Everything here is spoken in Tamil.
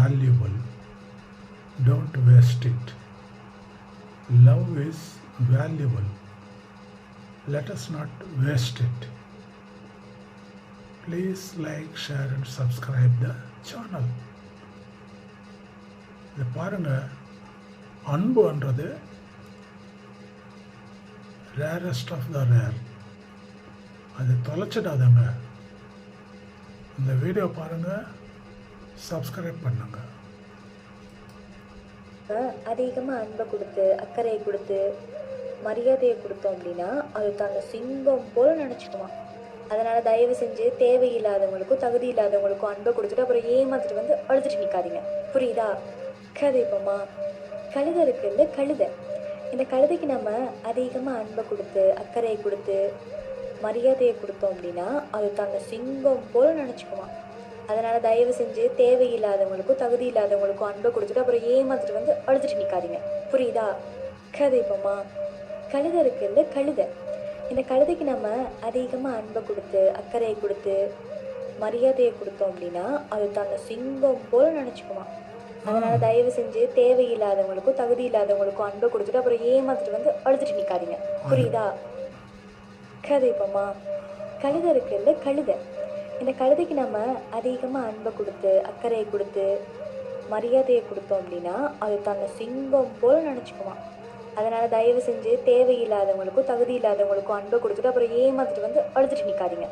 valuable. Don't waste it. Love is valuable. Let us not waste it. Please like, share and subscribe the channel. இது பாருங்க, அன்புன்றது ரேரஸ்ட் ஆஃப் த ரேர். அது தொலைச்சிடாதங்க. இந்த வீடியோ பாருங்க, சப்ஸ்கிரைப் பண்ணுங்க. அதிகமாக அன்பை கொடுத்து அக்கறையை கொடுத்து மரியாதையை கொடுத்தோம் அப்படின்னா அது தன்னை சிங்கம் போல் நினச்சிக்குமா. அதனால் தயவு செஞ்சு தேவையில்லாதவங்களுக்கும் தகுதி இல்லாதவங்களுக்கும் அன்பை கொடுத்துட்டு அப்புறம் ஏமாத்திட்டு வந்து அழுதுட்டு நிற்காதீங்க. புரியுதா? கதைப்போமா. கழுதை இருக்குல்ல, கழுதை. இந்த கழுதைக்கு நம்ம அதிகமாக அன்பை கொடுத்து அக்கறையை கொடுத்து மரியாதையை கொடுத்தோம் அப்படின்னா அது தன்னை சிங்கம் போல் நினச்சிக்குமா. அதனால் தயவு செஞ்சு தேவையில்லாதவங்களுக்கும் தகுதி இல்லாதவங்களுக்கும் அன்பை கொடுத்துட்டு அப்புறம் ஏமாத்திட்டு வந்து அழுதுட்டு நிற்காதீங்க. புரியுதா? கதைப்போமா. கழுதை இருக்குல்ல, கழுதை. இந்த கழுதைக்கு நம்ம அதிகமாக அன்பை கொடுத்து அக்கறையை கொடுத்து மரியாதையை கொடுத்தோம் அப்படின்னா அது தன்னை சிங்கம் போல் நினச்சிக்குமா. அதனால் தயவு செஞ்சு தேவையில்லாதவங்களுக்கும் தகுதி இல்லாதவங்களுக்கும் அன்பை கொடுத்துட்டு அப்புறம் ஏமாத்திட்டு வந்து அழுதுட்டு நிற்காதீங்க. புரியுதா? கதைப்போமா. கழுதை இருக்குல்ல, கழுதை. இந்த கழுதைக்கு நம்ம அதிகமாக அன்பை கொடுத்து அக்கறையை கொடுத்து மரியாதையை கொடுத்தோம் அப்படின்னா அது தன்னை சிங்கம் போல் நினச்சிக்குமா. அதனால் தயவு செஞ்சு தேவையில்லாதவங்களுக்கும் தகுதி இல்லாதவங்களுக்கும் அன்பை கொடுத்துட்டு அப்புறம் ஏமாத்திட்டு வந்து அழுதுட்டு நிற்காதீங்க.